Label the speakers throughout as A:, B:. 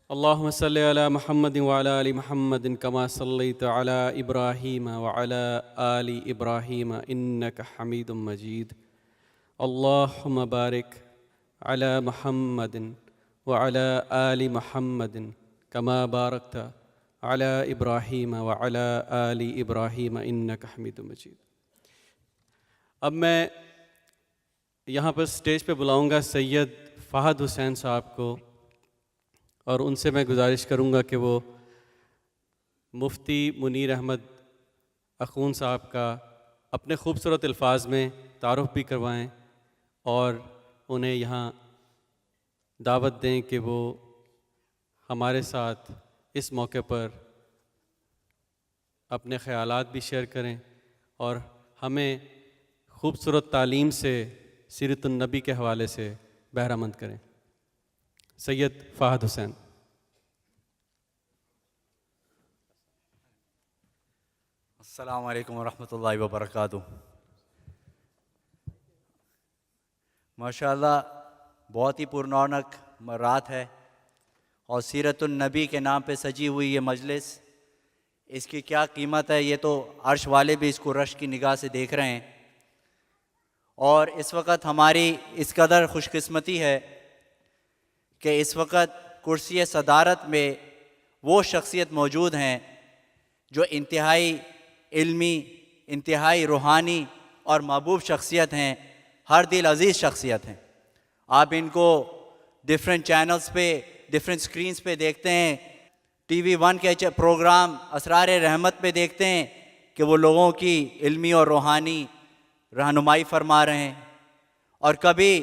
A: अल्लाहुम्मा सल्लि अला मुहम्मदिन व अला आलि मुहम्मदिन कमा सल्लैत अला इब्राहीम व अला आलि इब्राहीम इन्नका हमीदुम मजीद। अल्लाहुम्मा बारिक अला मुहम्मदिन व अला आलि मुहम्मदिन कमा बारकत अला इब्राहीम व अला आलि इब्राहीम इन्नका हमीदुम मजीद। अब मैं यहाँ पर स्टेज पे बुलाऊँगा सैयद फ़हद हुसैन साहब को, और उनसे मैं गुजारिश करूँगा कि वो मुफ्ती मुनीर अहमद अख़ून साहब का अपने ख़ूबसूरत अल्फाज में तारुफ़ भी करवाएं और उन्हें यहाँ दावत दें कि वो हमारे साथ इस मौके पर अपने ख़यालात भी शेयर करें और हमें ख़ूबसूरत तालीम से सीरतुन नबी के हवाले से बहरामंद करें। सैयद फ़हद हुसैन।
B: अस्सलामु अलैकुम वरहमतुल्लाहि वबरकातुहू। माशाअल्लाह बहुत ही पुररौनक रात है और सीरतुन नबी के नाम पे सजी हुई ये मजलिस, इसकी क्या कीमत है ये तो अर्श वाले भी इसको रश की निगाह से देख रहे हैं। और इस वक्त हमारी इस कदर खुशकिस्मती है कि इस वक्त कुर्सी सदारत में वो शख्सियत मौजूद हैं जो इंतहाई इल्मी, इंतहाई रूहानी और महबूब शख्सियत हैं, हर दिल अज़ीज़ शख्सियत हैं। आप इनको डिफरेंट चैनल्स पे, डिफरेंट स्क्रीन्स पे देखते हैं। TV1 के प्रोग्राम असरार रहमत पे देखते हैं कि वो लोगों की इल्मी और रूहानी रहनुमाई फरमा रहे हैं। और कभी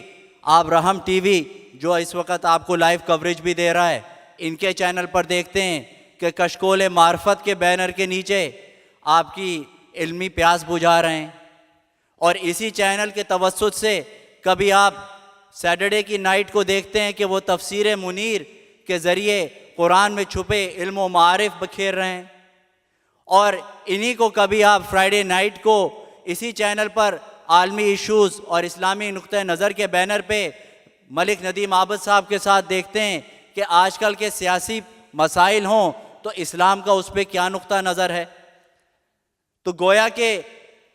B: आप रहम TV जो इस वक्त आपको लाइव कवरेज भी दे रहा है, इनके चैनल पर देखते हैं कि कशकोल मार्फत के बैनर के नीचे आपकी इल्मी प्यास बुझा रहे हैं। और इसी चैनल के तवस्सुत से कभी आप सैटरडे की नाइट को देखते हैं कि वो तफसीर मुनीर के ज़रिए कुरान में छुपे इल्म व मारिफ बखेर रहे हैं। और इन्हीं को कभी आप फ्राइडे नाइट को इसी चैनल पर आलमी इशूज़ और इस्लामी नुक्ते नज़र के बैनर पे मलिक नदीम आबद साहब के साथ देखते हैं कि आजकल के सियासी मसाइल हों तो इस्लाम का उस पर क्या नुक्ता नज़र है। तो गोया कि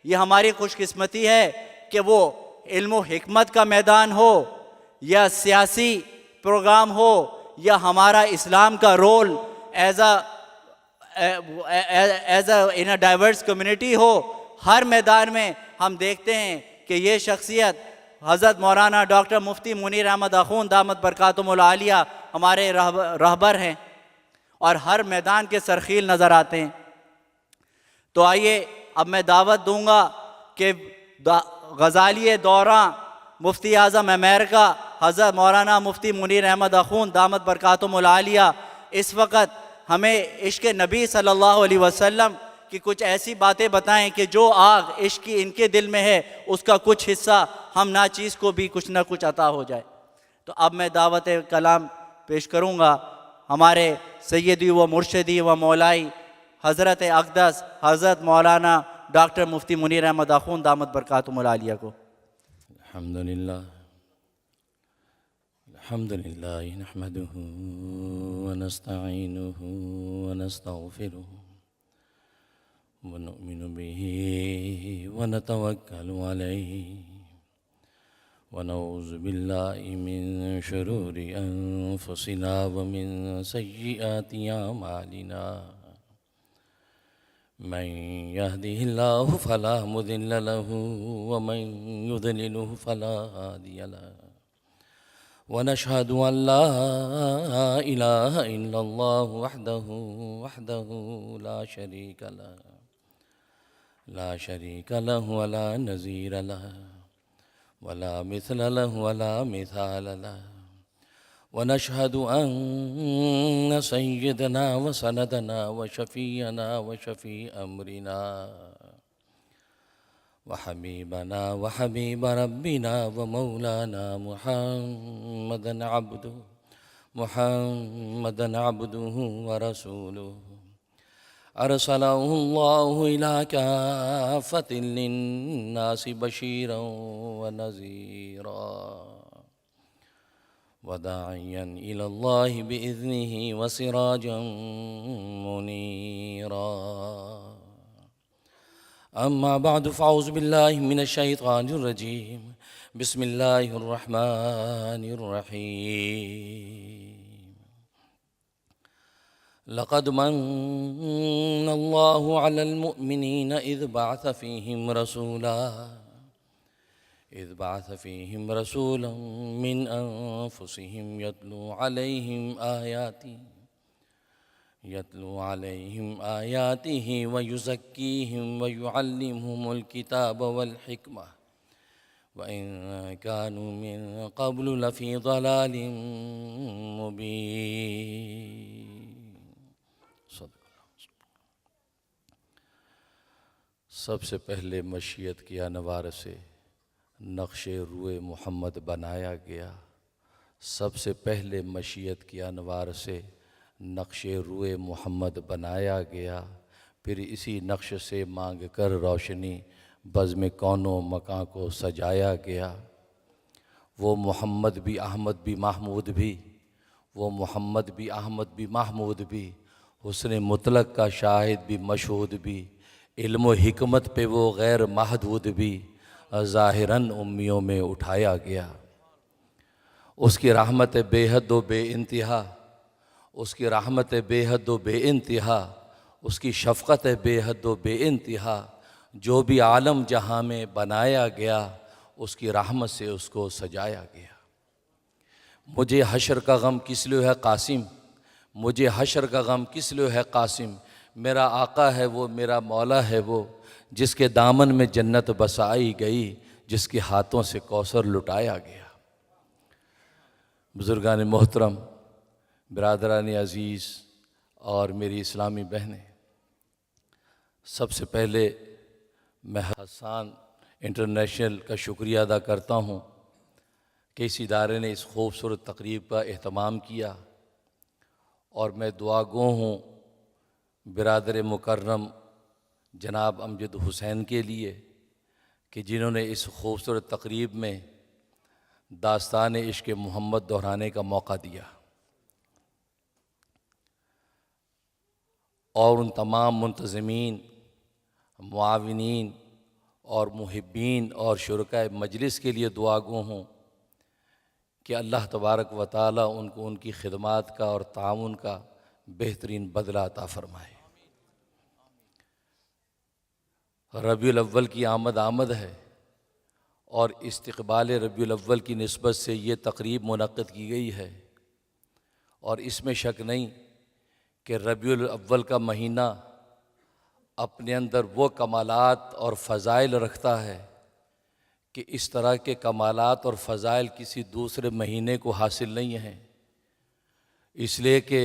B: ये हमारी खुशकिस्मती है कि वो इल्म हिकमत का मैदान हो या सियासी प्रोग्राम हो या हमारा इस्लाम का role as a in a diverse community हो, हर मैदान में हम देखते हैं कि ये शख्सियत हज़रत मौलाना डॉक्टर मुफ्ती मुनीर अहमद अख़ून दामत बरकातुहुल आलिया हमारे रहबर हैं और हर मैदान के सरखील नज़र आते हैं। तो आइए अब मैं दावत दूंगा कि गज़ाली दौरा मुफ्ती आज़म अमेरिका हज़रत मौलाना मुफ्ती मुनीर अहमद अख़ून दामत बरकातुहुल आलिया इस वक्त हमें इश्क़ नबी सल्लल्लाहु अलैहि वसल्लम की कुछ ऐसी बातें बताएं कि जो आग इश्क़ की इनके दिल में है उसका कुछ हिस्सा हम नाचीज़ को भी कुछ ना कुछ अता हो जाए। तो अब मैं दावत कलाम पेश करूँगा हमारे सैयदी व मुर्शदी व मौलाई हज़रत अक़दस हज़रत मौलाना डॉक्टर मुफ्ती मुनीर अहमद अख़ून दामत बरकातुहुल आलिया को।
C: अल्हम्दुलिल्लाह अल्हम्दुलिल्लाह नहमदुहु व नस्तईनुहु व नस्तगफिरुहु व नुमिनु बिही व नतवक्कलु अलैहि व नऊज़ु बिल्लाहि मिन शुरूरि अनफुसिना व मिन सय्यिआति अमालिना। मन यहदिहिल्लाहु फला मुदिल्ल लहु व मन युद्लिलहु फला हादिय लहु व नशहदु अन ला इलाहा इल्लल्लाहु वहदहु ला शरीक लहु व ला नज़ीर लहु व ला मिस्ल लहु व ला मिसाल लहु व नशहदु अन्न सय्यदना व सनदना व शफ़ीअना व शफ़ी अमरिना व हबीबना व हबीब रब्बिना व मौलाना मुहम्मदन अब्दुहु व रसूलुहु अरसलहुल्लाहु इला काफ़तिल लिन्नासि बशीरन व नज़ीरा वदाइया इलल्लाहि बिइज़्निहि वसिराजम मुनीरा। अम्मा बअद फ़अऊज़ु बिल्लाहि मिनश शैतानिर रजीम। बिस्मिल्लाहिर रहमानिर रहीम। लक़द मन्नल्लाहु अलल मुअमिनीन इज़ बअस फ़ीहिम रसूलन मिन अनफुसिहिम यत्लू अलैहिम आयातिहि व युज़क्कीहिम व युअल्लिमुहुमुल किताब वल हिकमा व इन कानू मिन क़ब्लु लफ़ी ज़लालिम मुबीन। सबसे पहले मशीयत के अनवार से नक्शे रूए मोहम्मद बनाया गया। सबसे पहले मशीयत के अनवार से नक्शे रूए मोहम्मद बनाया गया। फिर इसी नक्श से मांग कर रोशनी बज़्म कौनो मकां को सजाया गया। वो मोहम्मद भी अहमद भी महमूद भी, वो मोहम्मद भी अहमद भी महमूद भी, हुस्न मुतलक का शाहिद भी मशहूद भी, इल्म हिकमत पे वो गैर महदूद भी, ज़ाहिरन उम्मियों में उठाया गया। उसकी रहमत बेहद व बेइंतिहा, उसकी रहमत बेहद व बेइंतिहा, उसकी शफ़क़त बेहद व बेइंतिहा। जो भी आलम जहाँ में बनाया गया, उसकी रहमत से उसको सजाया गया। मुझे हशर का गम किस लिए है कासिम, मुझे हशर का गम किस लिए है कासिम। मेरा आका है वो, मेरा मौला है वो, जिसके दामन में जन्नत बसाई गई, जिसके हाथों से कौसर लुटाया गया। बुज़ुर्गान मोहतरम, बिरादरान अज़ीज़ और मेरी इस्लामी बहनें, सबसे पहले मैं हसन इंटरनेशनल का शुक्रिया अदा करता हूँ कि इस इदारे ने इस खूबसूरत तकरीब का एहतमाम किया। और मैं दुआगो हूँ बिरादर मुकर्रम जनाब अमजद हुसैन के लिए कि जिन्होंने इस खूबसूरत तकरीब में दास्तान इश्क़ मोहम्मद दोहराने का मौका दिया। और उन तमाम मुंतज़मीन, मुआविनीन और मुहिब्बीन और शुरकाए मजलिस के लिए दुआगो हूँ कि अल्लाह तबारक व तआला उनको उनकी खिदमात का और ताउन का बेहतरीन बदला अता फ़रमाए। रबीउल अव्वल की आमद है और इस्तक़बाल रबीउल अव्वल की निस्बत से ये तकरीब मुनक़्क़िद की गई है। और इसमें शक नहीं कि रबीउल अव्वल का महीना अपने अंदर वो कमालात और फ़ज़ाइल रखता है कि इस तरह के कमालात और फ़ज़ाइल किसी दूसरे महीने को हासिल नहीं हैं। इसलिए कि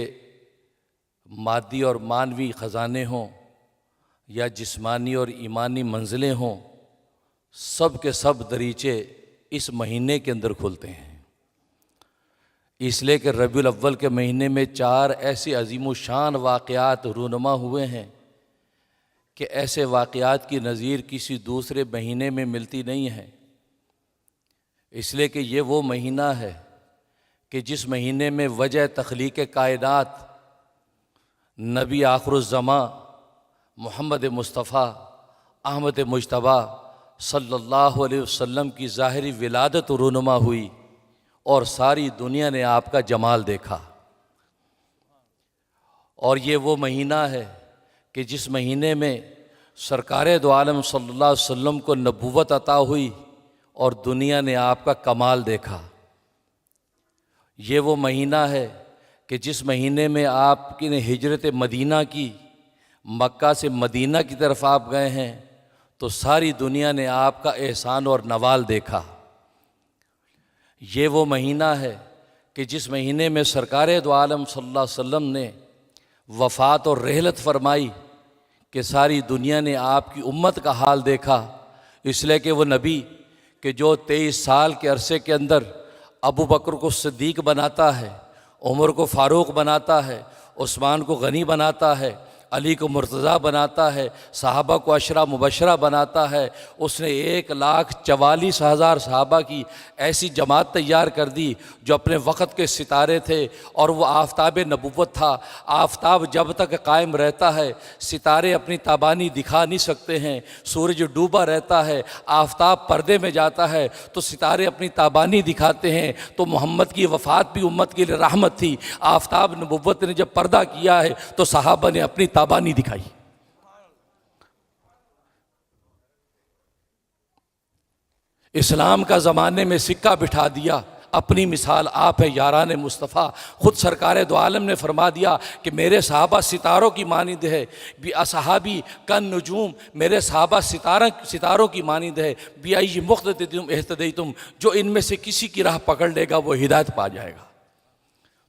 C: मादी और मानवी ख़जाने हों या जिस्मानी और ईमानी मंजिलें हों, सब के सब दरीचे इस महीने के अंदर खुलते हैं। इसलिए कि रबीउल अव्वल के महीने में 4 ऐसे अजीम शान वाक़यात रूनुमा हुए हैं कि ऐसे वाक़यात की नज़ीर किसी दूसरे महीने में मिलती नहीं है। इसलिए कि ये वो महीना है कि जिस महीने में वजह तख्लीक़ कायनात नबी आखिरुज़्ज़मा मोहम्मद मुस्तफ़ा अहमद मुज्तबा सल्लल्लाहु अलैहि वसल्लम की ज़ाहिरी विलादत रूनुमा हुई और सारी दुनिया ने आपका जमाल देखा। और ये वो महीना है कि जिस महीने में सरकारे दो आलम सल्लल्लाहु अलैहि वसल्लम को नबूवत अता हुई और दुनिया ने आपका कमाल देखा। ये वो महीना है कि जिस महीने में आपकी ने हिजरत मदीना की, मक्का से मदीना की तरफ आप गए हैं तो सारी दुनिया ने आपका एहसान और नवाल देखा। ये वो महीना है कि जिस महीने में सरकारे दो आलम सल्लल्लाहु अलैहि वसल्लम ने वफ़ात और रहलत फरमाई कि सारी दुनिया ने आपकी उम्मत का हाल देखा। इसलिए कि वो नबी कि जो 23 साल के अरसे के अंदर अबू बकर को सिद्दीक़ बनाता है, उमर को फ़ारूक बनाता है, उस्मान को गनी बनाता है, अली को मुर्तज़ा बनाता है, सहाबा को अशरा मुबशरा बनाता है। उसने 1,44,000 सहाबा की ऐसी जमात तैयार कर दी जो अपने वक़्त के सितारे थे, और वो आफ्ताब नबुव्वत था। आफ्ताब जब तक कायम रहता है सितारे अपनी ताबानी दिखा नहीं सकते हैं। सूरज डूबा रहता है, आफ्ताब पर्दे में जाता है तो सितारे अपनी ताबानी दिखाते हैं। तो मोहम्मद की वफ़ात भी उम्मत के लिए रहमत थी। आफ्ताब नबुव्वत ने जब पर्दा किया है तो सहाबा ने अपनी ताबानी दिखाई। इस्लाम का ज़माने में सिक्का बिठा दिया, अपनी मिसाल आप है यारान मुस्तफ़ा। ख़ुद सरकार दो आलम ने फरमा दिया कि मेरे सहाबा सितारों की मानिंद है, बी असहाबी कन नजूम, मेरे सहाबा सितारों की मानिंद है। बी आई मुख्तदुम एहतदईतुम, जो इनमें से किसी की राह पकड़ लेगा वो हिदायत पा जाएगा।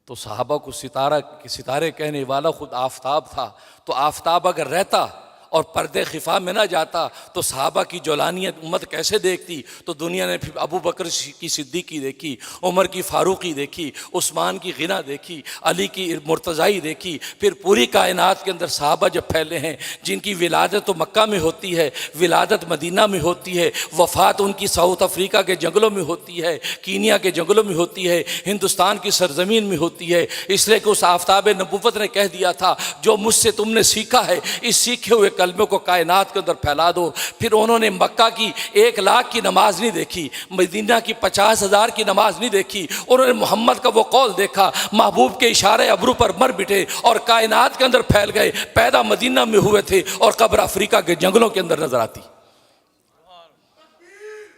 C: तो सहाबा को सितारे कहने वाला ख़ुद आफ्ताब था। तो आफ्ताब अगर रहता और पर्दे खिफा में ना जाता तो सहाबा की जौलानियत उम्मत कैसे देखती। तो दुनिया ने फिर अबू बकर की सिद्दीकी देखी, उमर की फ़ारूकी देखी, उस्मान की गिना देखी, अली की मुर्तज़ाई देखी। फिर पूरी कायनात के अंदर सहाबा जब फैले हैं, जिनकी विलादत तो मक्का में होती है, विलादत मदीना में होती है, वफ़ात उनकी साउथ अफ्रीका के जंगलों में होती है, कीनिया के जंगलों में होती है, हिंदुस्तान की सरजमीन में होती है। इसलिए कि उस आफ्ताब नबुव्वत ने कह दिया था, जो मुझसे तुमने सीखा है इस सीखे हुए कलमे को कायनात के अंदर फैला दो। फिर उन्होंने मक्का की 1,00,000 की नमाज नहीं देखी, मदीना की 50,000 की नमाज नहीं देखी। उन्होंने मोहम्मद का वो कौल देखा, महबूब के इशारे अबरू पर मर बिठे और कायनात के अंदर फैल गए। पैदा मदीना में हुए थे और कब्र अफ्रीका के जंगलों के अंदर नजर आती।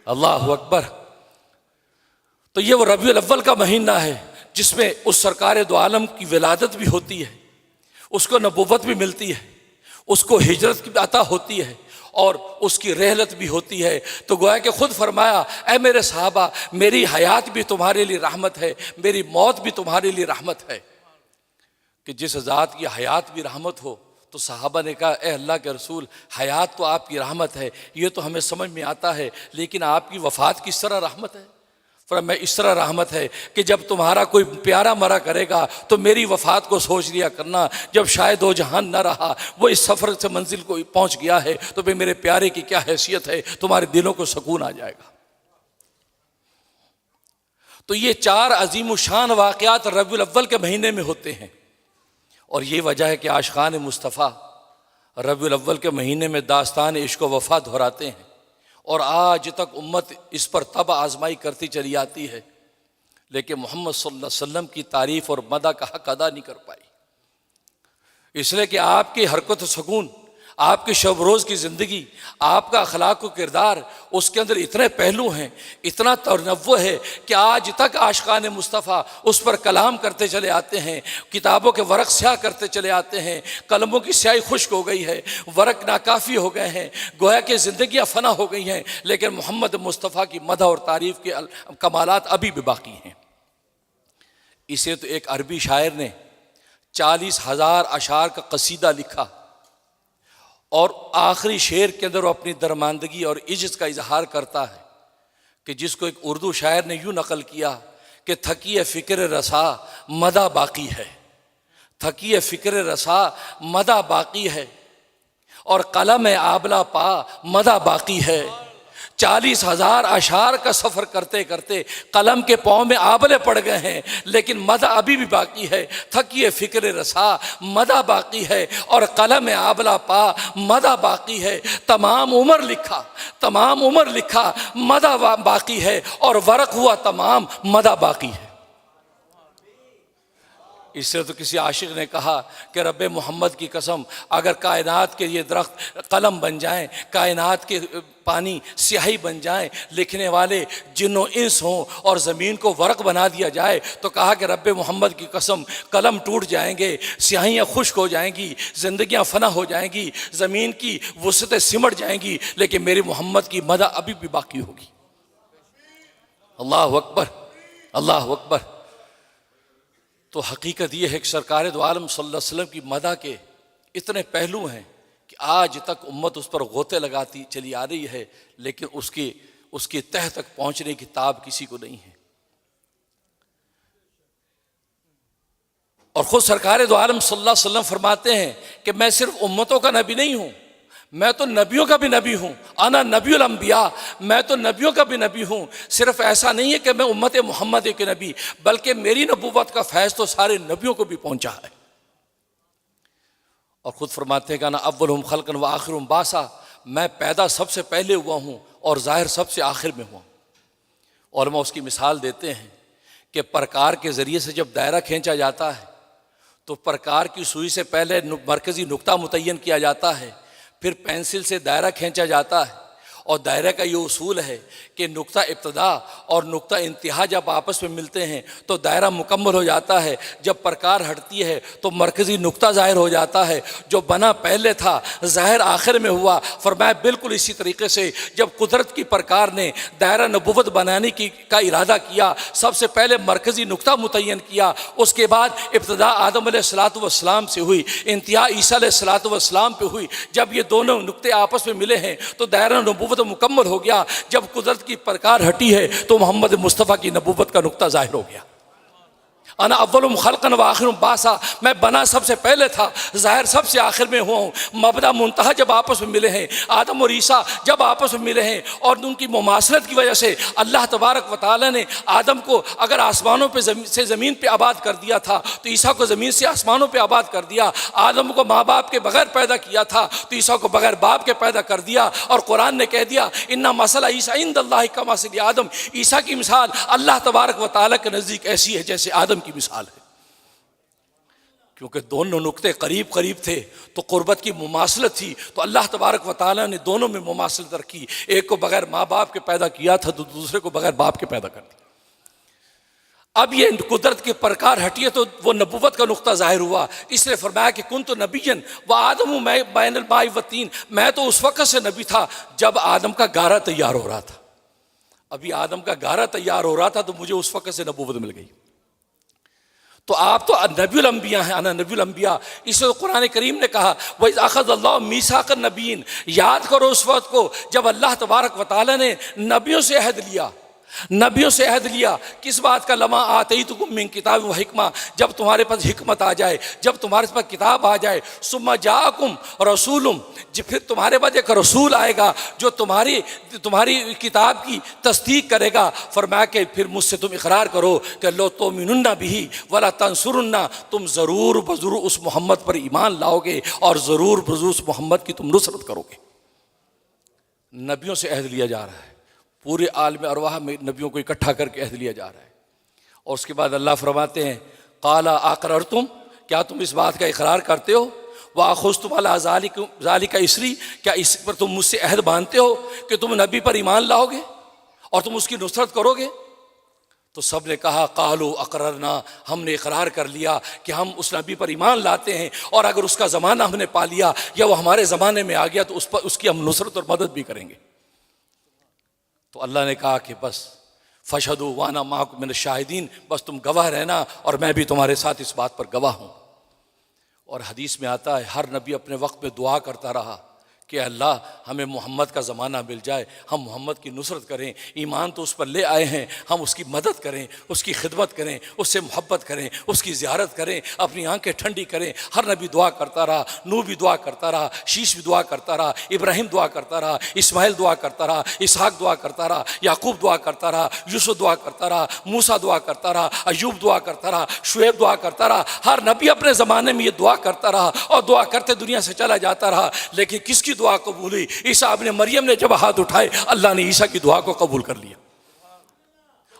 C: अल्लाह अकबर। तो ये वो रबीउल अव्वल का महीना है जिसमें उस सरकार दो आलम की विलादत भी होती है, उसको नबुव्वत भी मिलती है, उसको हिजरत की अता होती है और उसकी रहलत भी होती है। तो गोया कि खुद फरमाया, ऐ मेरे सहाबा, मेरी हयात भी तुम्हारे लिए रहमत है, मेरी मौत भी तुम्हारे लिए रहमत है। कि जिस ज़ात की हयात भी रहमत हो, तो सहाबा ने कहा, ए अल्लाह के रसूल, हयात तो आपकी रहमत है, ये तो हमें समझ में आता है, लेकिन आपकी वफ़ात किस तरह रहमत है। फरमाया, मैं इस तरह रहमत है कि जब तुम्हारा कोई प्यारा मरा करेगा तो मेरी वफ़ात को सोच लिया करना। जब शायद दो जहान न रहा, वो इस सफ़र से मंजिल को पहुंच गया है, तो फिर मेरे प्यारे की क्या हैसियत है, तुम्हारे दिलों को सुकून आ जाएगा। तो ये 4 अजीम शान वाक़यात रबीउल अव्वल के महीने में होते हैं। और ये वजह है कि आशिक़ान मुस्तफ़ा रबीउल अव्वल के महीने में दास्तान इश्क़ व वफ़ा दोहराते हैं। और आज तक उम्मत इस पर तब आजमाई करती चली आती है, लेकिन मोहम्मद सल्लल्लाहु अलैहि वसल्लम की तारीफ़ और मदा का हक अदा नहीं कर पाई। इसलिए कि आपकी हरकत सुकून, आपकी शब रोज़ की ज़िंदगी, आपका अखलाक व किरदार, उसके अंदर इतने पहलू हैं, इतना तनव्वुह है कि आज तक आशिक़ान मुस्तफ़ा उस पर कलाम करते चले आते हैं, किताबों के वरक़ स्याह करते चले आते हैं। कलमों की स्याही खुश्क हो गई है, वरक़ नाकाफ़ी हो गए हैं, गोया कि ज़िंदगियाँ फ़ना हो गई हैं, लेकिन मोहम्मद मुस्तफ़ा की मदह और तारीफ़ के कमालात अभी भी बाकी हैं। इसे तो एक अरबी शायर ने 40,000 अशार का कसीदा लिखा और आखिरी शेर के अंदर वो अपनी दरमानदगी और इज्जत का इजहार करता है कि जिसको एक उर्दू शायर ने यूँ नकल किया कि थकी फ़िक्र रसा मदा बाकी है, थकी फ़िक्र रसा मदा बाकी है, और कलम आबला पा मदा बाकी है। 40,000 अशार का सफ़र करते करते कलम के पाँव में आबले पड़ गए हैं, लेकिन मदा अभी भी बाकी है। थकी फ़िक्र रसा मदा बाकी है और कलम आबला पा मदा बाकी है। तमाम उम्र लिखा, तमाम उम्र लिखा, मदा बाकी है, और वरक़ हुआ तमाम, मदा बाकी है। इससे तो किसी आशिक ने कहा कि रब्बे मोहम्मद की कसम, अगर कायनात के ये दरख्त कलम बन जाएं, कायनात के पानी स्याही बन जाएं, लिखने वाले जिन्नों इंस हों और ज़मीन को वरक़ बना दिया जाए, तो कहा कि रब्बे मोहम्मद की कसम, कलम टूट जाएंगे, स्याहियाँ खुश्क हो जाएंगी, ज़िंदगियाँ फ़ना हो जाएंगी, ज़मीन की वुसअतें सिमट जाएंगी, लेकिन मेरे मोहम्मद की मदा अभी भी बाकी होगी। अल्लाह अकबर, अल्लाह अकबर। तो हकीकत यह है कि सरकार दो आलम सल्लल्लाहु अलैहि वसल्लम की मदा के इतने पहलू हैं कि आज तक उम्मत उस पर गोते लगाती चली आ रही है, लेकिन उसके तह तक पहुंचने की ताब किसी को नहीं है। और ख़ुद सरकार दो आलम सल्लल्लाहु अलैहि वसल्लम फरमाते हैं कि मैं सिर्फ उम्मतों का नबी नहीं हूँ, मैं तो नबियों का भी नबी हूँ। आना नबीउल अंबिया, मैं तो नबियों का भी नबी हूँ। सिर्फ ऐसा नहीं है कि मैं उम्मत मोहम्मद के नबी, बल्कि मेरी नबूवत का फैज़ तो सारे नबियों को भी पहुँचा है। और ख़ुद फरमाते हैं कि ना अव्वलुहुम खल्क़न व आखिरुहुम बासा, मैं पैदा सबसे पहले हुआ हूँ और ज़ाहिर सबसे आखिर में हुआ। और मैं उसकी मिसाल देते हैं कि प्रकार के ज़रिए से जब दायरा खींचा जाता है तो प्रकार की सुई से पहले मरकज़ी नुक्ता मुतय्यन किया जाता है, फिर पेंसिल से दायरा खींचा जाता है। और दायरे का ये उसूल है कि नुक्ता इब्तदा और नुक्ता इंतहा जब आपस में मिलते हैं तो दायरा मुकम्मल हो जाता है। जब प्रकार हटती है तो मरकज़ी नुक्ता ज़ाहिर हो जाता है, जो बना पहले था ज़ाहिर आखिर में हुआ। फरमाया बिल्कुल इसी तरीके से जब कुदरत की प्रकार ने दायरा नबूवत बनाने का इरादा किया, सबसे पहले मरकज़ी नुक्ता मुतय्यन किया, उसके बाद इब्तदा आदम अलैहिस्सलातु वस्सलाम से हुई, इंतहा ईसा अलैहिस्सलातु वस्सलाम पे हुई। जब ये दोनों नुक्ते आपस में मिले हैं तो दायरा नबूवत तो मुकम्मल हो गया। जब कुदरत की प्रकार हटी है तो मोहम्मद मुस्तफ़ा की नबूवत का नुक्ता जाहिर हो गया। अना अव्वलुहुम खल्क़न व आखिरुहुम बासा, मैं बना सबसे पहले था, ज़ाहिर सबसे आखिर में हुआ हूँ। मबदा मुंतहा जब आपस में मिले हैं, आदम और ईसा जब आपस में मिले हैं और उनकी मुमासलत की वजह से अल्लाह तबारक व तआला ने आदम को अगर आसमानों पे से ज़मीन पे आबाद कर दिया था तो ईसा को ज़मीन से आसमानों पे आबाद कर दिया। आदम को माँ बाप के बगैर पैदा किया था तो ईसा को बगैर बाप के पैदा कर दिया। और कुरान ने कह दिया इन्ना मसला ईसा इंदल्लाहि कमसली आदम, ईसा की मिसाल अल्लाह तबारक व तआला के नज़दीक ऐसी है जैसे आदम की मिसाल है। क्योंकि दोनों नुक्ते करीब करीब थे तो कुर्बत की मुमासलत थी, तो अल्लाह तबारक व तआला ने दोनों में मुमासलत रखी। एक को बगैर माँ बाप के पैदा किया था तो दूसरे को बगैर बाप के पैदा कर दिया। अब ये कुदरत की प्रकार हटी है तो वो नबूवत का नुक्ता जाहिर हुआ। इसलिए फरमाया कि कुन तो नबीयन व आदम बैनल माई व तीन, मैं तो उस वक़्त से नबी था जब आदम का गारा तैयार हो रहा था। अभी आदम का गारा तैयार हो रहा था तो मुझे उस वक़्त से नबूवत मिल गई। तो आप तो नबीउल अंबिया हैं, अना नबीउल अंबिया। इसलिए तो कुरान करीम ने कहा वही अख़ज़ल्लाहु मीसाक़न नबीयीन, याद करो उस वक्त को जब अल्लाह तबारक व तआला ने नबियों से अहद लिया। नबियों से अहद लिया किस बात का? लमा आतईतुकुम मिन किताब व हिकमा, जब तुम्हारे पास हिकमत आ जाए, जब तुम्हारे पास किताब आ जाए। सुम्मा जाअकुम रसूलुम, फिर तुम्हारे पास एक रसूल आएगा जो तुम्हारी किताब की तस्दीक करेगा। फरमाया कि फिर मुझसे तुम इकरार करो कि लो तुमिनुन्ना बिही वला तंसुरुन्ना, तुम ज़रूर बज़रूर उस मोहम्मद पर ईमान लाओगे और ज़रूर बज़रूर उस मोहम्मद की तुम नुसरत करोगे। नबियों से अहद लिया जा रहा है, पूरे आलम अरवाह में नबियों को इकट्ठा करके अहद लिया जा रहा है। और उसके बाद अल्लाह फरमाते हैं काला अक़ररतुम, क्या तुम इस बात का इकरार करते हो? व अख़ुज़्तुम अला ज़ालिका इसरी, क्या इस पर तुम मुझसे अहद बांधते हो कि तुम नबी पर ईमान लाओगे और तुम उसकी नुसरत करोगे? तो सब ने कहा कालू अक़ररना, हमने इकरार कर लिया कि हम उस नबी पर ईमान लाते हैं और अगर उसका ज़माना हमने पा लिया या वो हमारे ज़माने में आ गया तो उस पर उसकी हम नुसरत और मदद भी करेंगे। तो अल्लाह ने कहा कि बस फ़शहदू वाना माकुम मिन शाहिदीन, बस तुम गवाह रहना और मैं भी तुम्हारे साथ इस बात पर गवाह हूँ। और हदीस में आता है हर नबी अपने वक्त में दुआ करता रहा कि अल्लाह हमें मोहम्मद का ज़माना मिल जाए, हम मोहम्मद की नुसरत करें, ईमान तो उस पर ले आए हैं, हम उसकी मदद करें, उसकी खिदमत करें, उससे मोहब्बत करें, उसकी ज़ियारत करें, अपनी आंखें ठंडी करें। हर नबी दुआ करता रहा, नूह भी दुआ करता रहा, शीश भी दुआ करता रहा, इब्राहिम दुआ करता रहा, इस्माइल दुआ करता रहा, इसहाक दुआ करता रहा, याकूब दुआ करता रहा, यूसुफ दुआ करता रहा, मूसा दुआ करता रहा, अय्यूब दुआ करता रहा, शुएब दुआ करता रहा। हर नबी अपने ज़माने में ये दुआ करता रहा और दुआ करते दुनिया से चला जाता रहा। लेकिन किसकी दुआ कबूल हुई? ईसा इब्ने मरियम ने जब हाथ उठाए अल्लाह ने ईसा की दुआ को कबूल कर लिया।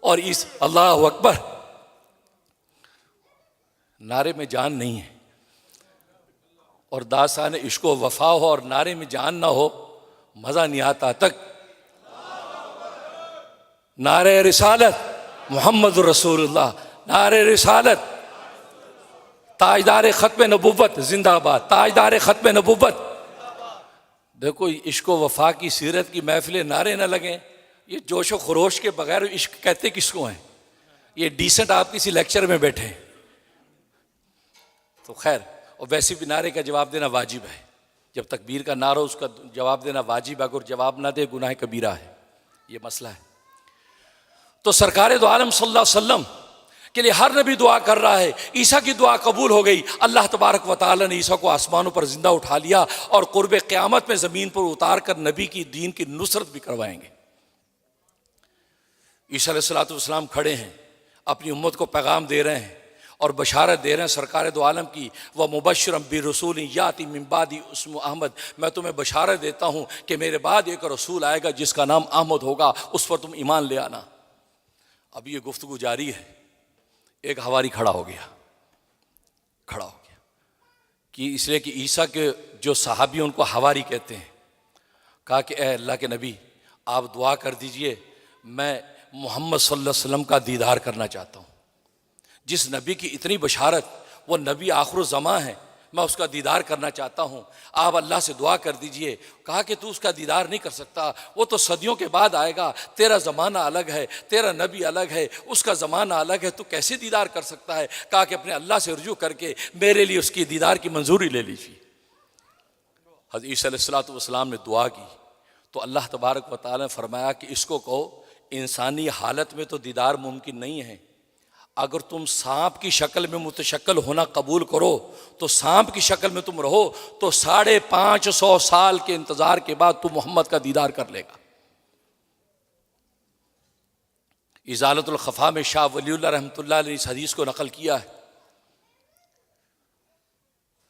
C: और इस अल्लाह अकबर नारे में जान नहीं है और दास्तान इश्क व वफा हो और नारे में जान ना हो मजा नहीं आता। तक नारे रिसालत मोहम्मद रसूलुल्लाह, नारे रिसालत, ताजदार खत्म नबुव्वत जिंदाबाद, ताजदार खत्म नबुव्वत। देखो इश्क वफा की सीरत की महफिलें नारे न लगें, ये जोश व खरोश के बगैर इश्क कहते किसको हैं? ये डिसेंट आप किसी लेक्चर में बैठे हैं तो खैर। और वैसे भी नारे का जवाब देना वाजिब है, जब तकबीर का नारा उसका जवाब देना वाजिब है, अगर जवाब ना दे गुनाह कबीरा है, ये मसला है। तो सरकार दो आलम सल्लल्लाहु अलैहि वसल्लम के लिए हर नबी दुआ कर रहा है। ईसा की दुआ कबूल हो गई। अल्लाह तबारक व तआला ने ईसा को आसमानों पर जिंदा उठा लिया और कुर्ब क़यामत में ज़मीन पर उतार कर नबी की दीन की नुसरत भी करवाएंगे। ईसा अलैहिस्सलातु वस्सलाम खड़े हैं, अपनी उम्मत को पैगाम दे रहे हैं और बशारत दे रहे हैं सरकार दो आलम की, व मुबश्शिरम बिरसूल याती मिन बादी उस्मु अहमद, मैं तुम्हें बशारत देता हूँ कि मेरे बाद एक रसूल आएगा जिसका नाम अहमद होगा, उस पर तुम ईमान ले आना। अब ये गुफ्तगू जारी है। एक हवारी खड़ा हो गया कि इसलिए कि ईसा के जो सहाबी उनको हवारी कहते हैं। कहा कि ए अल्लाह के नबी, आप दुआ कर दीजिए, मैं मोहम्मद सल्लल्लाहु अलैहि वसल्लम का दीदार करना चाहता हूँ। जिस नबी की इतनी बशारत, वो नबी आखिर ज़मां है, मैं उसका दीदार करना चाहता हूँ, आप अल्लाह से दुआ कर दीजिए। कहा कि तू उसका दीदार नहीं कर सकता, वो तो सदियों के बाद आएगा, तेरा ज़माना अलग है, तेरा नबी अलग है, उसका ज़माना अलग है, तू कैसे दीदार कर सकता है। कहा कि अपने अल्लाह से रुजू करके मेरे लिए उसकी दीदार की मंजूरी ले लीजिए। हज़रत ईसा अलैहिस्सलातु वस्सलाम ने दुआ की तो अल्लाह तबारक व तआला ने फरमाया कि इसको कहो, इंसानी हालत में तो दीदार मुमकिन नहीं है, अगर तुम सांप की शक्ल में मुतशक्ल होना कबूल करो तो सांप की शक्ल में तुम रहो तो 550 साल के इंतजार के बाद तुम मोहम्मद का दीदार कर लेगा। इजालतुल खफा में शाह वलीउल्लाह रहमतुल्लाह ने इस हदीस को नकल किया है।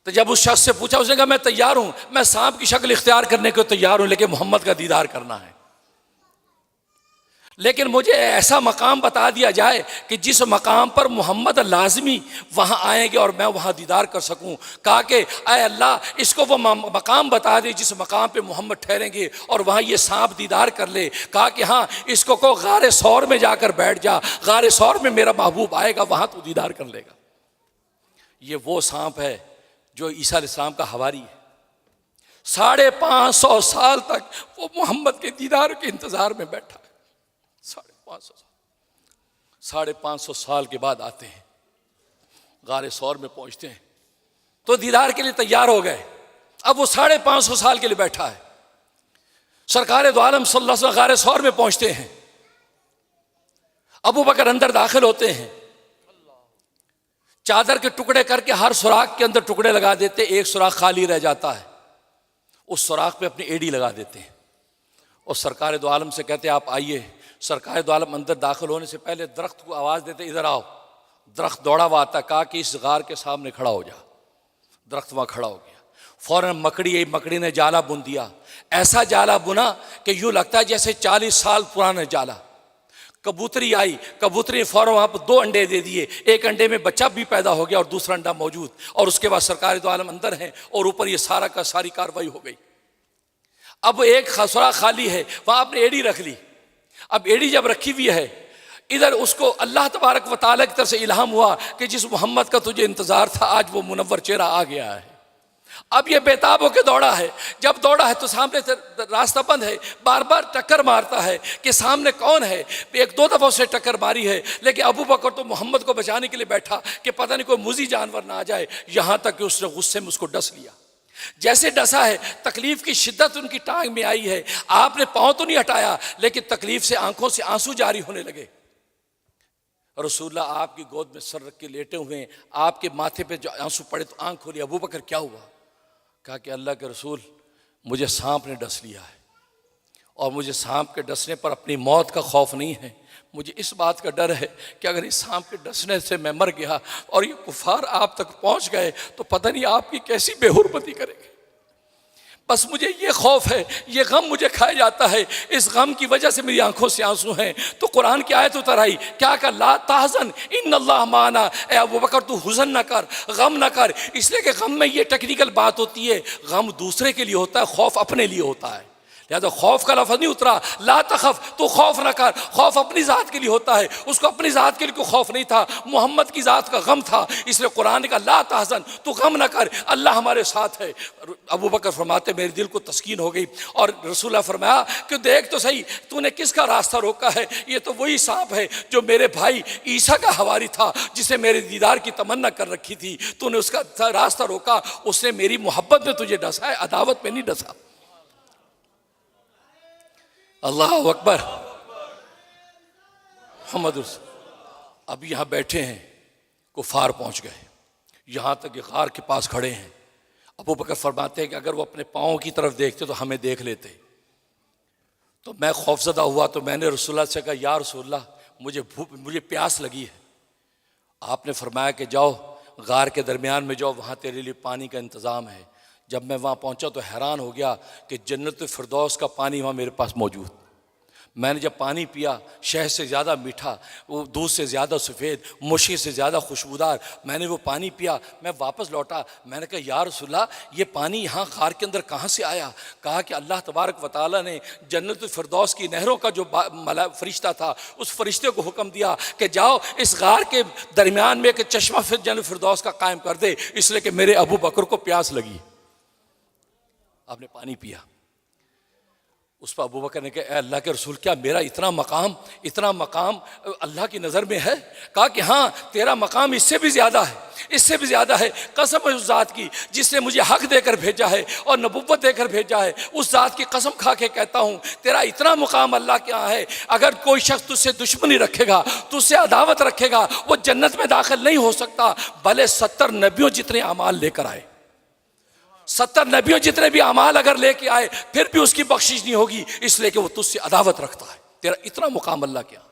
C: तो जब उस शख्स से पूछा, उसने कहा मैं तैयार हूं, मैं सांप की शक्ल इख्तियार करने को तैयार हूं, लेकिन मोहम्मद का दीदार करना है। लेकिन मुझे ऐसा मकाम बता दिया जाए कि जिस मकाम पर मोहम्मद लाजमी वहाँ आएंगे और मैं वहाँ दीदार कर सकूँ। कहा कि ऐ अल्लाह, इसको वो मकाम बता दे जिस मकाम पे मोहम्मद ठहरेंगे और वहाँ ये सांप दीदार कर ले। कहा कि हाँ, इसको को गारे सौर में जाकर बैठ जा, गारे सौर में मेरा महबूब आएगा, वहाँ तो दीदार कर लेगा। ये वो सांप है जो ईसा अलैहिस्सलाम का हवारी है। 550 साल तक वो मोहम्मद के दीदार के इंतज़ार में बैठा है। 550 साल के बाद आते हैं, गारे सौर में पहुंचते हैं तो दीदार के लिए तैयार हो गए। अब वो 550 साल के लिए बैठा है। सरकार दो आलम सल्लल्लाहु अलैहि वसल्लम गारे सौर में पहुंचते हैं। अबू बकर अंदर दाखिल होते हैं, चादर के टुकड़े करके हर सुराख के अंदर टुकड़े लगा देते, एक सुराख खाली रह जाता है, उस सुराख पे अपनी एड़ी लगा देते हैं और सरकार दो आलम से कहते हैं आप आइए। सरकार दो आलम अंदर दाखिल होने से पहले दरख्त को आवाज़ देते, इधर आओ। दरख्त दौड़ा हुआ आता। कहा कि इस गार के सामने खड़ा हो जा। दरख्त वहाँ खड़ा हो गया। फ़ौरन मकड़ी ने जाला बुन दिया। ऐसा जाला बुना कि यूँ लगता है जैसे 40 साल पुराना जाला। कबूतरी आई, कबूतरी ने फ़ौरन वहाँ पर 2 अंडे दे दिए। एक अंडे में बच्चा भी पैदा हो गया और दूसरा अंडा मौजूद। और उसके बाद सरकार दो आलम अंदर हैं और ऊपर ये सारा का सारी कार्रवाई हो गई। अब एक खसरा खाली है, वहाँ आपने एड़ी रख ली। अब एड़ी जब रखी हुई है, इधर उसको अल्लाह तबारक व तआला की तरफ से इल्हाम हुआ कि जिस मोहम्मद का तुझे इंतज़ार था, आज वो मुनव्वर चेहरा आ गया है। अब ये बेताब होकर दौड़ा है। जब दौड़ा है तो सामने से रास्ता बंद है, बार बार टक्कर मारता है कि सामने कौन है। 1-2 दफ़ा उससे टक्कर मारी है, लेकिन अबू बकर तो मोहम्मद को बचाने के लिए बैठा कि पता नहीं कोई मुज़ी जानवर ना आ जाए। यहाँ तक कि उसने गुस्से में उसको डस लिया। जैसे डसा है, तकलीफ की शिद्दत उनकी टांग में आई है। आपने पांव तो नहीं हटाया, लेकिन तकलीफ से आंखों से आंसू जारी होने लगे। रसूलुल्लाह आपकी गोद में सर रख के लेटे हुए हैं, आपके माथे पे जो आंसू पड़े तो आंख खोली। अबू बकर क्या हुआ? कहा कि अल्लाह के रसूल, मुझे सांप ने डस लिया है और मुझे सांप के डसने पर अपनी मौत का खौफ नहीं है, मुझे इस बात का डर है कि अगर इस सांप के डसने से मैं मर गया और ये कुफार आप तक पहुंच गए तो पता नहीं आपकी कैसी बेहुरमती करेंगे। बस मुझे ये खौफ है, ये गम मुझे खाया जाता है, इस गम की वजह से मेरी आंखों से आंसू हैं। तो कुरान की आयत उतर आई, क्या कर, ला ताहज़न इन्नल्लाह माना, ए अबू बकर तू हुज़न ना कर, गम ना कर। इसलिए कि गम में ये टेक्निकल बात होती है, गम दूसरे के लिए होता है, खौफ अपने लिए होता है। लिहाजा खौफ का लफ्ज़ नहीं उतरा, ला तखफ, तो खौफ ना कर। खौफ अपनी ज़ात के लिए होता है, उसको अपनी ज़ात के लिए कोई खौफ नहीं था, मोहम्मद की ज़ात का गम था। इसलिए कुरान का ला तहज़न, तो गम ना कर, अल्लाह हमारे साथ है। अबू बकर फरमाते मेरे दिल को तस्कीन हो गई। और रसूलुल्लाह फरमाया कि देख तो सही, तूने किसका रास्ता रोका है? ये तो वही सांप है जो मेरे भाई ईसा का हवारी था, जिसे मेरे दीदार की तमन्ना कर रखी थी। तूने उसका रास्ता रोका, उसने मेरी मोहब्बत में तुझे डसा है, अदावत में नहीं डसा। अल्लाह अकबर। मोहम्मद अब यहाँ बैठे हैं, कुफार पहुँच गए, यहाँ तक कि गार के पास खड़े हैं। अबू बकर फरमाते हैं कि अगर वो अपने पाँव की तरफ देखते तो हमें देख लेते। तो मैं खौफजदा हुआ, तो मैंने रसूलुल्लाह से कहा, या रसूलुल्लाह, मुझे प्यास लगी है। आपने फरमाया कि जाओ गार के दरमियान में जाओ, वहाँ तेरे लिए पानी का इंतज़ाम है। जब मैं वहाँ पहुँचा तो हैरान हो गया कि जन्नत फिरदौस का पानी वहाँ मेरे पास मौजूद। मैंने जब पानी पिया, शहद से ज़्यादा मीठा, वो दूध से ज़्यादा सफ़ेद, मुशी से ज़्यादा खुशबूदार, मैंने वो पानी पिया। मैं वापस लौटा, मैंने कहा या रसूलल्लाह, ये पानी यहाँ गार के अंदर कहाँ से आया? कहा कि अल्लाह तबारक व तआला ने जन्नत फिरदौस की नहरों का जो फरिश्ता था, उस फरिश्ते को हुक्म दिया कि जाओ इस गार के दरमियान में एक चश्मा फिर जन्नत फिरदौस का कायम कर दे, इसलिए कि मेरे अबू बकर को प्यास लगी। आपने पानी पिया। उस पर अबू बकर ने कहा, ए अल्लाह के रसूल, क्या मेरा इतना मकाम अल्लाह की नज़र में है? कहा कि हाँ, तेरा मकाम इससे भी ज़्यादा है, इससे भी ज़्यादा है। कसम है उस ज़ात की जिसने मुझे हक देकर भेजा है और नबुव्वत देकर भेजा है, उस ज़ात की कसम खा के कहता हूँ, तेरा इतना मुकाम अल्लाह के यहाँ है, अगर कोई शख्स तुझसे दुश्मनी रखेगा, तुझसे अदावत रखेगा, वो जन्नत में दाखिल नहीं हो सकता, भले 70 नबियों जितने अमाल लेकर आए। 70 नबियों जितने भी अमाल अगर लेके आए, फिर भी उसकी बख्शिश नहीं होगी, इसलिए कि वो तुझसे अदावत रखता है। तेरा इतना मुकाम अल्लाह के यहाँ।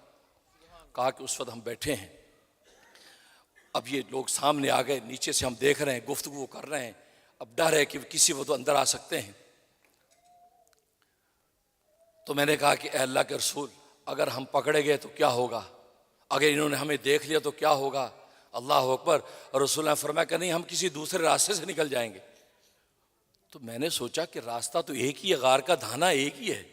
C: कहा कि उस वक्त हम बैठे हैं, अब ये लोग सामने आ गए, नीचे से हम देख रहे हैं, गुफ्तगू कर रहे हैं। अब डर है कि किसी वक्त अंदर आ सकते हैं। तो मैंने कहा कि अल्लाह के रसूल, अगर हम पकड़े गए तो क्या होगा? अगर इन्होंने हमें देख लिया तो क्या होगा? अल्लाह अकबर। और रसूल ने फरमाया कि नहीं, हम किसी दूसरे रास्ते से निकल जाएंगे। तो मैंने सोचा कि रास्ता तो एक ही है, गार का धाना एक ही है,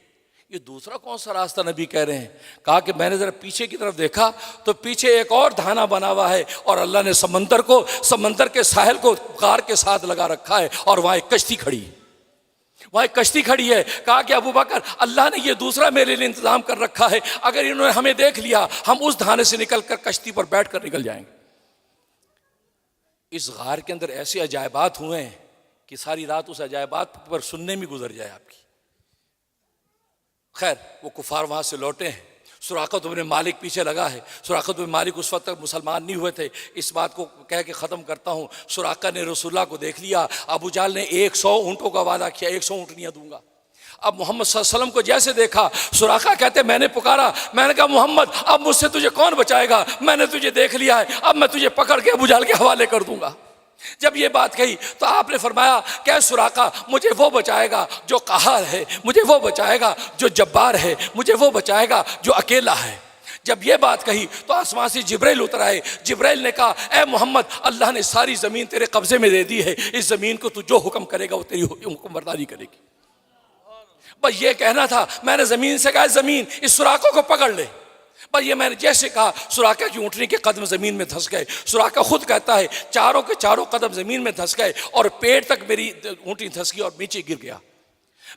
C: ये दूसरा कौन सा रास्ता नबी कह रहे हैं? कहा कि मैंने जरा पीछे की तरफ देखा तो पीछे एक और धाना बना हुआ है, और अल्लाह ने समंदर के साहिल को गार के साथ लगा रखा है, और वहाँ एक कश्ती खड़ी है, वहाँ एक कश्ती खड़ी है। कहा कि अबू बकर, अल्लाह ने ये दूसरा मेरे लिए इंतजाम कर रखा है, अगर इन्होंने हमें देख लिया, हम उस धाने से निकल कर कश्ती पर बैठ कर निकल जाएंगे। इस गार के अंदर ऐसे अजायबात हुए हैं कि सारी रात उस अजायबात पर सुनने में गुजर जाए आपकी। खैर, वो कुफार वहाँ से लौटे हैं। सुराक़त इब्न मालिक पीछे लगा है। सुराक़त इब्न मालिक उस वक्त तक मुसलमान नहीं हुए थे। इस बात को कह के ख़त्म करता हूँ। सुराक़ा ने रसूलुल्लाह को देख लिया। अबू जाल ने 100 ऊँटों का वादा किया, 100 ऊँटनियाँ दूंगा। अब मोहम्मद सल्लल्लाहु अलैहि वसल्लम को जैसे देखा, सुराक़ा कहते, मैंने पुकारा, मैंने कहा मोहम्मद, अब मुझसे तुझे कौन बचाएगा? मैंने तुझे देख लिया है, अब मैं तुझे पकड़ के अबू जाल के हवाले कर दूंगा। जब ये बात कही तो आपने फरमाया, क्या सुराक़ा, मुझे वो बचाएगा जो क़हार है, मुझे वो बचाएगा जो जब्बार है, मुझे वो बचाएगा जो अकेला है। जब ये बात कही तो आसमान से जिब्राइल उतर आए। जिब्राइल ने कहा, ए मोहम्मद, अल्लाह ने सारी ज़मीन तेरे कब्ज़े में दे दी है, इस ज़मीन को तू जो हुक्म करेगा वो तेरी हुक्मबरदारी करेगी। बस ये कहना था। मैंने ज़मीन से कहा, ज़मीन इस सुराक़ा को पकड़ ले। बस ये मैंने जैसे कहा, सुराक़ा की ऊँटनी के कदम ज़मीन में धंस गए। सुराक़ा खुद कहता है, चारों के चारों कदम ज़मीन में धंस गए और पेट तक मेरी ऊँटनी धंस गई और नीचे गिर गया।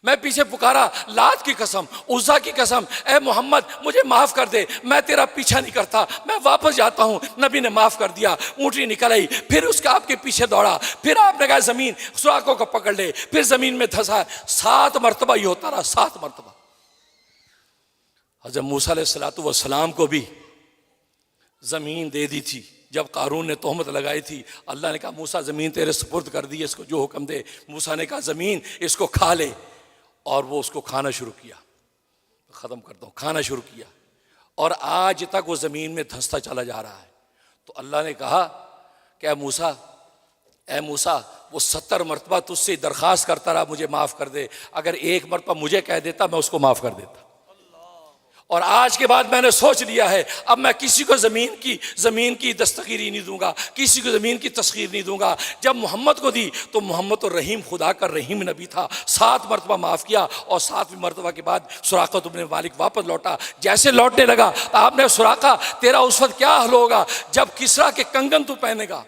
C: मैं पीछे पुकारा, लात की कसम, उज़्ज़ा की कसम, ए मोहम्मद, मुझे माफ़ कर दे, मैं तेरा पीछा नहीं करता, मैं वापस जाता हूँ। नबी ने माफ़ कर दिया। ऊँटनी निकल आई, फिर उसका आपके पीछे दौड़ा, फिर आपने कहा ज़मीन सुराक़ों को पकड़ ले, फिर ज़मीन में धंसा। 7 मरतबा ये होता रहा, 7 मरतबा। हज़रत मूसा अलैहिस्सलाम को भी ज़मीन दे दी थी। जब कारून ने तोहमत लगाई थी, अल्लाह ने कहा, मूसा ज़मीन तेरे सुपुर्द कर दी, इसको जो हुक्म दे। मूसा ने कहा, ज़मीन इसको खा ले, और वो उसको खाना शुरू किया। ख़त्म करता हूँ, खाना शुरू किया, और आज तक वो ज़मीन में धंसता चला जा रहा है। तो अल्लाह ने कहा कि ए मूसा, वो 70 मरतबा तुझसे दरख्वास्त करता रहा, मुझे माफ़ कर दे। अगर एक मरतबा मुझे कह देता, मैं उसको माफ़ कर देता। और आज के बाद मैंने सोच लिया है, अब मैं किसी को ज़मीन की दस्तगीरी नहीं दूंगा, किसी को ज़मीन की तस्खीर नहीं दूंगा। जब मोहम्मद को दी तो मोहम्मद तो रहीम, खुदा का रहीम नबी था। 7 मरतबा माफ़ किया, और 7वीं मरतबा के बाद सुराक़ा इब्न मालिक वापस लौटा। जैसे लौटने लगा तो आपने, सुराक़ा, तेरा उस वक्त क्या हाल होगा जब किसरा के कंगन तू पहनेगा,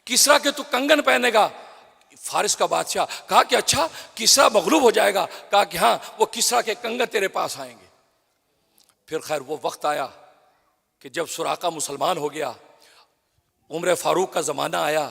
C: किसरा के तू कंगन पहनेगा। फारिस का बादशाह। कहा कि अच्छा, किसरा मगलूब हो जाएगा? कहा कि हाँ, वो किसरा के कंगन तेरे पास आएंगे। फिर खैर वो वक्त आया कि जब सुराक़ा मुसलमान हो गया, उम्र फ़ारूक का ज़माना आया,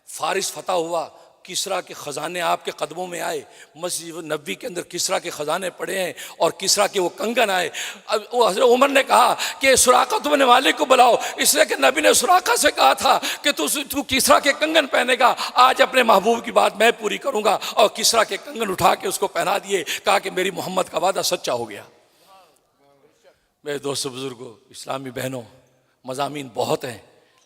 C: फ़ारिस फतह हुआ, किसरा के ख़जाने आपके कदमों में आए, मस्जिद नबी के अंदर किसरा के ख़जाने पड़े हैं और किसरा के वो कंगन आए। अब वो हज़रत उमर ने कहा कि सुराका तुम्हारे मालिक को बुलाओ, इसलिए कि नबी ने सुराका से कहा था कि तू किसरा के कंगन पहनेगा, आज अपने महबूब की बात मैं पूरी करूँगा। और किसरा के कंगन उठा के उसको पहना दिए, कहा कि मेरी मोहम्मद का वादा सच्चा हो गया। मेरे दोस्तों बुज़ुर्गों, इस्लामी बहनों, मज़ामीन बहुत हैं,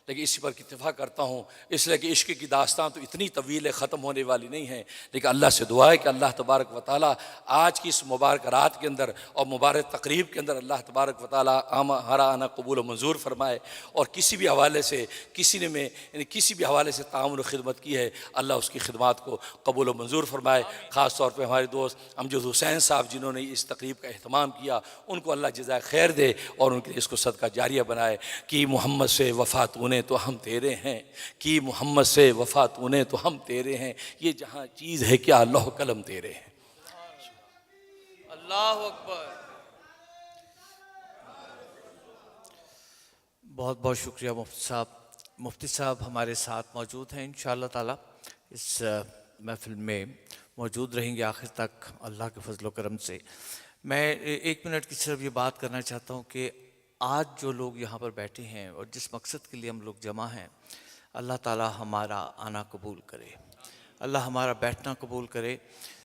C: लेकिन इसी पर इत्तेफाक करता हूँ, इसलिए कि इश्क की दास्तान तो इतनी तवील है, ख़त्म होने वाली नहीं है। लेकिन अल्लाह से दुआ है कि अल्लाह तबारक व तआला आज की इस मुबारक रात के अंदर और मुबारक तकरीब के अंदर अल्लाह तबारक व तआला हमारा आना कबूल मंजूर फरमाए। और किसी भी हवाले से किसी ने यानी किसी भी हवाले से ताउन खिदमत की है, अल्लाह उसकी खिदमत को कबूल मंजूर फरमाए। ख़ास तौर पर हमारे दोस्त अमजद हुसैन साहब जिन्होंने इस तकरीब का अहतमाम किया, उनको अल्लाह जज़ाए खैर दे और उनके लिए इसको सदका जारिया बनाए। कि मोहम्मद से वफ़ा तूने तो हम तेरे हैं, कि मोहम्मद से वफ़ा तूने तो हम तेरे हैं, ये जहाँ चीज़ है क्या अल्लाह कलम तेरे हैं।
B: अल्लाह अकबर। बहुत बहुत शुक्रिया मुफ्ती साहब। मुफ्ती साहब हमारे साथ मौजूद हैं, इंशाअल्लाह ताला इस महफिल में मौजूद रहेंगे आखिर तक अल्लाह के फजल करम से। मैं 1 मिनट की सिर्फ ये बात करना चाहता हूँ कि आज जो लोग यहाँ पर बैठे हैं और जिस मकसद के लिए हम लोग जमा हैं, अल्लाह ताला हमारा आना कबूल करे, अल्लाह हमारा बैठना कबूल करे।